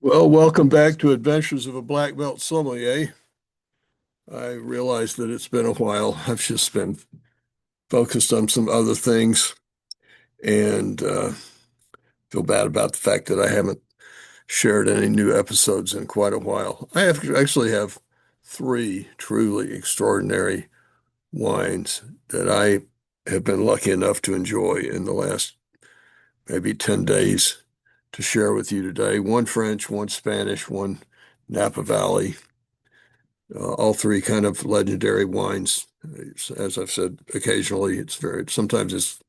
Well, welcome back to Adventures of a Black Belt Sommelier. I realize that it's been a while. I've just been focused on some other things and feel bad about the fact that I haven't shared any new episodes in quite a while. Actually have three truly extraordinary wines that I have been lucky enough to enjoy in the last maybe 10 days to share with you today. One French, one Spanish, one Napa Valley. All three kind of legendary wines. As I've said, occasionally sometimes it's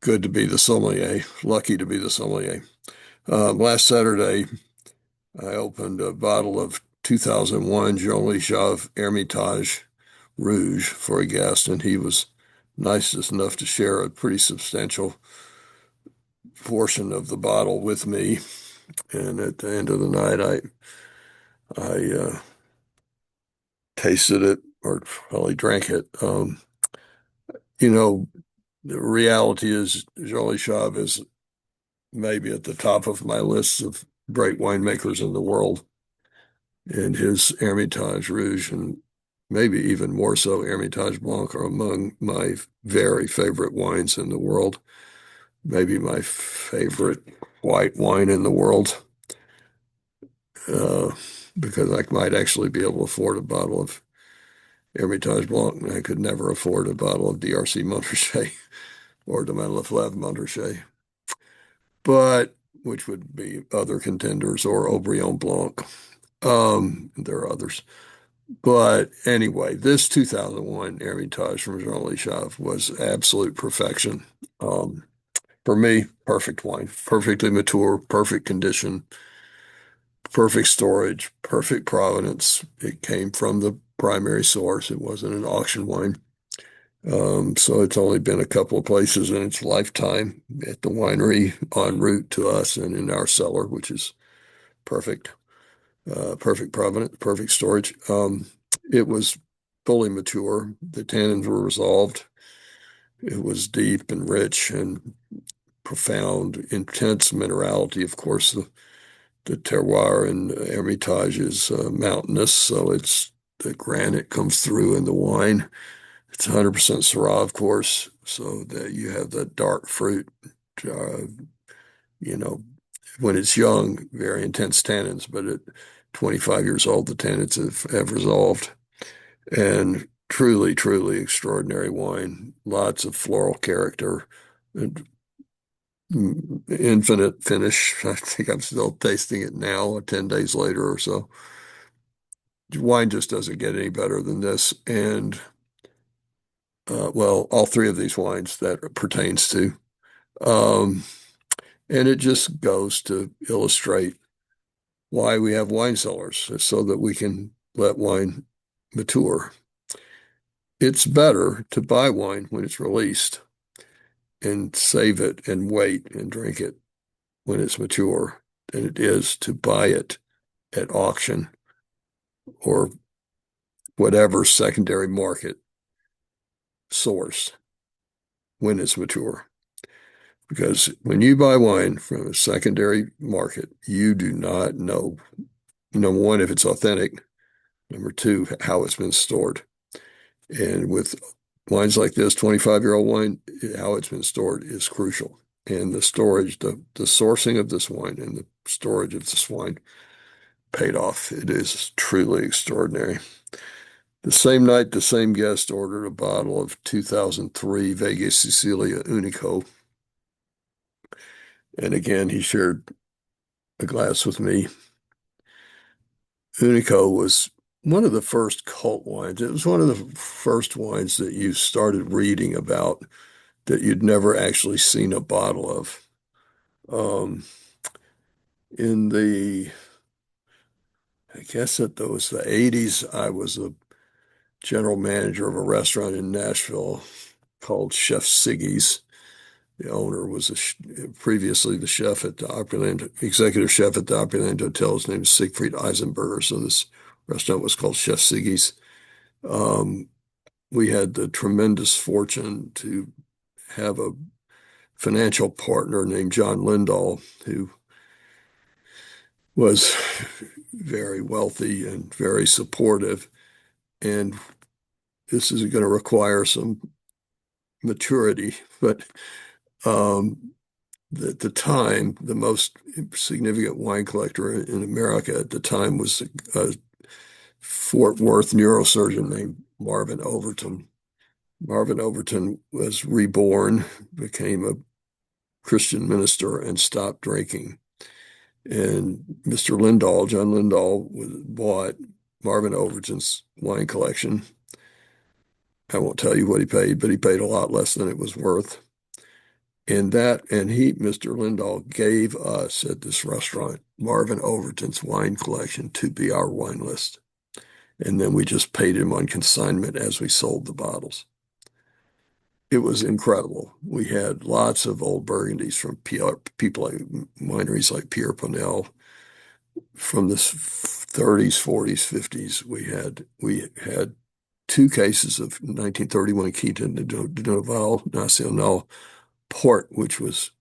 good to be the sommelier, lucky to be the sommelier. Last Saturday, I opened a bottle of 2001 Chave Hermitage Rouge for a guest, and he was nice enough to share a pretty substantial portion of the bottle with me. And at the end of the night, I tasted it, or probably drank it. You know, the reality is, Jolly Chave is maybe at the top of my list of great winemakers in the world. And his Hermitage Rouge and maybe even more so Hermitage Blanc are among my very favorite wines in the world. Maybe my favorite white wine in the world, uh, because I might actually be able to afford a bottle of Hermitage Blanc, and I could never afford a bottle of DRC Montrachet or de Leflaive Montrachet, but which would be other contenders or Aubryon Blanc. There are others. But anyway, this 2001 Hermitage from Jean-Louis Chave was absolute perfection. Um, for me, perfect wine, perfectly mature, perfect condition, perfect storage, perfect provenance. It came from the primary source. It wasn't an auction wine. So it's only been a couple of places in its lifetime at the winery en route to us and in our cellar, which is perfect, perfect provenance, perfect storage. It was fully mature. The tannins were resolved. It was deep and rich and profound, intense minerality. Of course, the terroir in Hermitage is mountainous, so the granite comes through in the wine. It's 100% Syrah, of course, so that you have that dark fruit. Uh, you know, when it's young, very intense tannins, but at 25 years old, the tannins have resolved. And truly, truly extraordinary wine. Lots of floral character and infinite finish. I think I'm still tasting it now, 10 days later or so. Wine just doesn't get any better than this. And well, all three of these wines that it pertains to. Um, and it just goes to illustrate why we have wine cellars, so that we can let wine mature. It's better to buy wine when it's released and save it and wait and drink it when it's mature than it is to buy it at auction or whatever secondary market source when it's mature. Because when you buy wine from a secondary market, you do not know, number one, if it's authentic, number two, how it's been stored. And with wines like this, 25-year-old wine, how it's been stored is crucial. And the storage, the sourcing of this wine and the storage of this wine paid off. It is truly extraordinary. The same night, the same guest ordered a bottle of 2003 Vega Sicilia Unico. And again, he shared a glass with me. Unico was one of the first cult wines. It was one of the first wines that you started reading about that you'd never actually seen a bottle of. Um, in the, I guess it was the 80s, I was a general manager of a restaurant in Nashville called Chef Siggy's. The owner was previously the chef at the Opryland, executive chef at the Opryland Hotel. His name is Siegfried Eisenberger. So this restaurant was called Chef Siggy's. Um, we had the tremendous fortune to have a financial partner named John Lindahl, who was very wealthy and very supportive. And this is going to require some maturity, but um, at the time, the most significant wine collector in America at the time was a Fort Worth neurosurgeon named Marvin Overton. Marvin Overton was reborn, became a Christian minister, and stopped drinking. And Mr. Lindahl, John Lindahl, bought Marvin Overton's wine collection. I won't tell you what he paid, but he paid a lot less than it was worth. Mr. Lindahl gave us at this restaurant Marvin Overton's wine collection to be our wine list. And then we just paid him on consignment as we sold the bottles. It was incredible. We had lots of old Burgundies from people like wineries like Pierre Ponel from the 30s, 40s, 50s. We had two cases of 1931 Quinta de Noval Nacional port, which is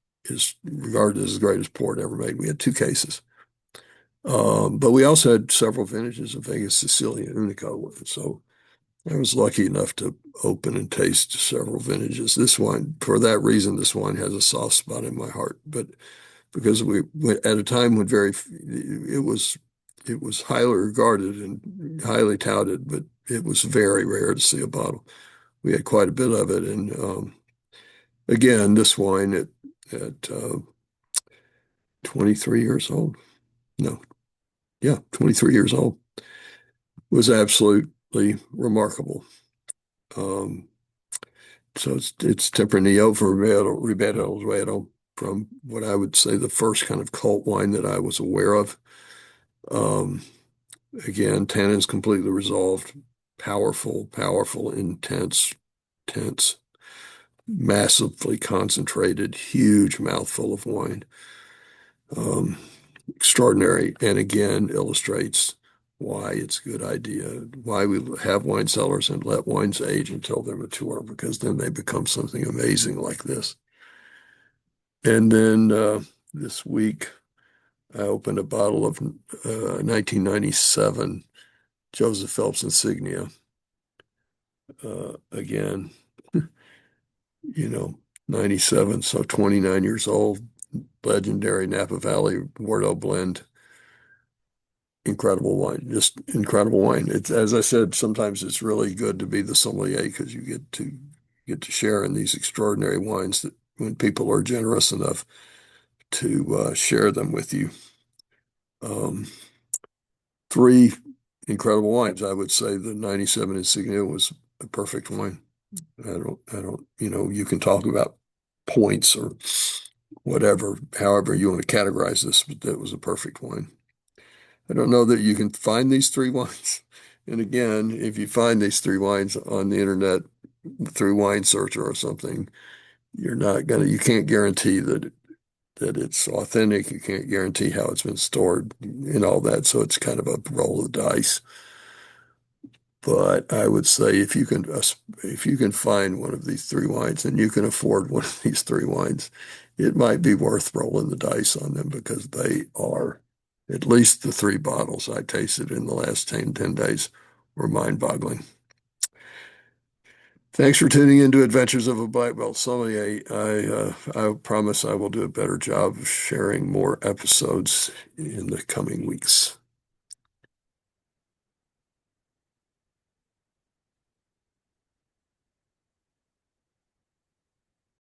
regarded as the greatest port ever made. We had two cases. But we also had several vintages of Vega, Sicilia, and Unico. So I was lucky enough to open and taste several vintages. This wine, for that reason, this wine has a soft spot in my heart. But because we at a time when it was highly regarded and highly touted, but it was very rare to see a bottle. We had quite a bit of it, and again, this wine at 23 years old, no, yeah, 23 years old, was absolutely remarkable. Um, so it's Tempranillo for Ribeiro from what I would say the first kind of cult wine that I was aware of. Um, Again, tannins completely resolved, powerful, powerful, intense, massively concentrated, huge mouthful of wine. Um, Extraordinary, and again illustrates why it's a good idea, why we have wine cellars and let wines age until they're mature, because then they become something amazing like this. And then this week, I opened a bottle of 1997 Joseph Phelps Insignia. Again, 97, so 29 years old, legendary Napa Valley Bordeaux blend. Incredible wine, just incredible wine. It's, as I said, sometimes it's really good to be the sommelier because you get to share in these extraordinary wines that when people are generous enough to share them with you. Um, Three incredible wines. I would say the 97 Insignia was a perfect wine. You can talk about points or whatever, however you want to categorize this, but that was a perfect wine. I don't know that you can find these three wines. And again, if you find these three wines on the internet through Wine Searcher or something, you can't guarantee that it's authentic. You can't guarantee how it's been stored and all that. So it's kind of a roll of the dice. But I would say if you can find one of these three wines and you can afford one of these three wines, it might be worth rolling the dice on them because they are, at least the three bottles I tasted in the last 10 days were mind-boggling. Thanks for tuning into Adventures of a Black Belt Sommelier. I promise I will do a better job of sharing more episodes in the coming weeks.